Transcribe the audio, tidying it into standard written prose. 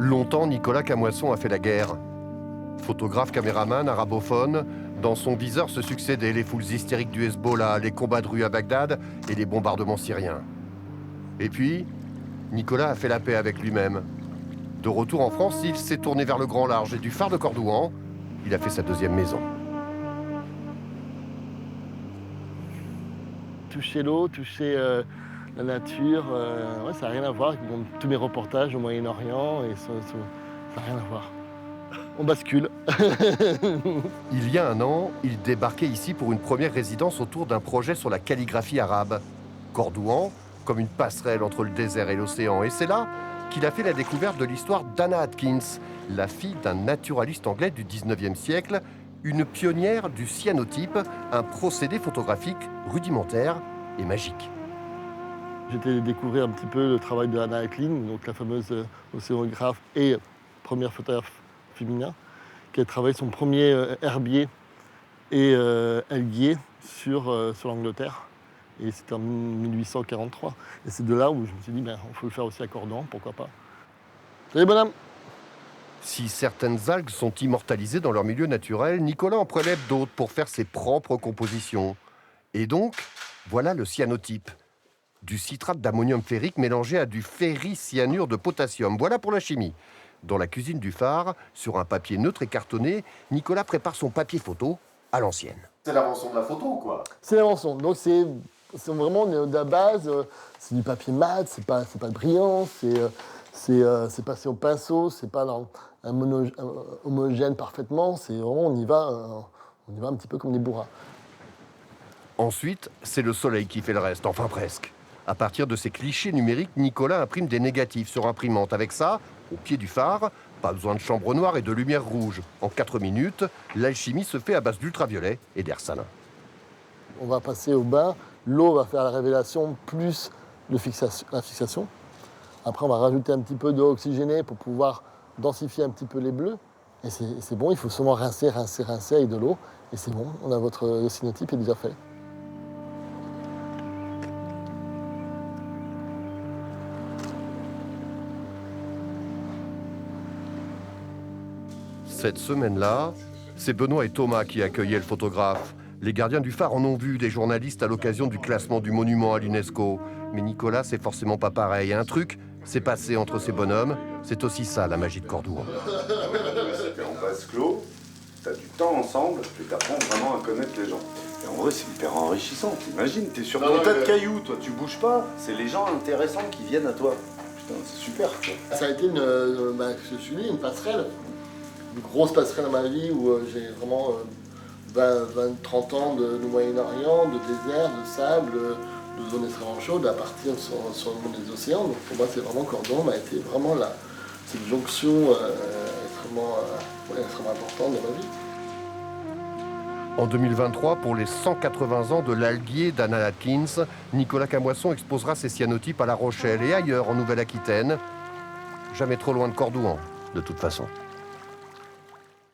Longtemps, Nicolas Camoisson a fait la guerre. Photographe, caméraman, arabophone, dans son viseur se succédaient les foules hystériques du Hezbollah, les combats de rue à Bagdad et les bombardements syriens. Et puis, Nicolas a fait la paix avec lui-même. De retour en France, il s'est tourné vers le grand large et du phare de Cordouan, il a fait sa deuxième maison. Toucher l'eau, toucher la nature, ouais, ça n'a rien à voir avec tous mes reportages au Moyen-Orient, et ça n'a rien à voir. On bascule. Il y a un an, il débarquait ici pour une première résidence autour d'un projet sur la calligraphie arabe. Cordouan, comme une passerelle entre le désert et l'océan. Et c'est là qu'il a fait la découverte de l'histoire d'Anna Atkins, la fille d'un naturaliste anglais du 19e siècle, une pionnière du cyanotype, un procédé photographique rudimentaire et magique. J'étais découvrir un petit peu le travail de Anna Atkins, donc la fameuse océanographe et première photographe féminin, qui a travaillé son premier herbier et alguier sur l'Angleterre. Et c'était en 1843. Et c'est de là où je me suis dit, ben, il faut le faire aussi à Cordouan, pourquoi pas. Salut bonhomme! Si certaines algues sont immortalisées dans leur milieu naturel, Nicolas en prélève d'autres pour faire ses propres compositions. Et donc, voilà le cyanotype. Du citrate d'ammonium ferrique mélangé à du ferricyanure de potassium. Voilà pour la chimie. Dans la cuisine du phare, sur un papier neutre et cartonné, Nicolas prépare son papier photo à l'ancienne. C'est l'invention de la photo, quoi. C'est l'invention. Donc c'est vraiment de la base, c'est du papier mat, c'est pas brillant, c'est passé au pinceau, c'est pas homogène parfaitement, c'est vraiment on y va un petit peu comme des bourras. Ensuite, c'est le soleil qui fait le reste, enfin presque. À partir de ces clichés numériques, Nicolas imprime des négatifs sur imprimante. Avec ça, au pied du phare, pas besoin de chambre noire et de lumière rouge. En 4 minutes, l'alchimie se fait à base d'ultraviolet et d'air salin. On va passer au bain, l'eau va faire la révélation plus la fixation. Après, on va rajouter un petit peu d'eau oxygénée pour pouvoir densifier un petit peu les bleus. Et c'est bon, il faut seulement rincer avec de l'eau. Et c'est bon, le cyanotype est déjà fait. Cette semaine-là, c'est Benoît et Thomas qui accueillaient le photographe. Les gardiens du phare en ont vu des journalistes à l'occasion du classement du monument à l'UNESCO. Mais Nicolas, c'est forcément pas pareil. Un truc s'est passé entre ces bonhommes. C'est aussi ça, la magie de Cordouan. C'était en vase clos, t'as du temps ensemble, et t'apprends vraiment à connaître les gens. Et en vrai, c'est hyper enrichissant. T'imagines, t'es sur ton tas de cailloux, toi, tu bouges pas. C'est les gens intéressants qui viennent à toi. Putain, c'est super, quoi. Ça a été une passerelle. Une grosse passerelle dans ma vie où j'ai vraiment 20-30 ans de Moyen-Orient, de désert, de sable, de zones extrêmement chaudes à partir sur le monde des océans. Donc pour moi, c'est vraiment Cordouan m'a été vraiment cette jonction extrêmement importante dans ma vie. En 2023, pour les 180 ans de l'alguier d'Anna Atkins, Nicolas Camoisson exposera ses cyanotypes à La Rochelle et ailleurs en Nouvelle-Aquitaine. Jamais trop loin de Cordouan, de toute façon.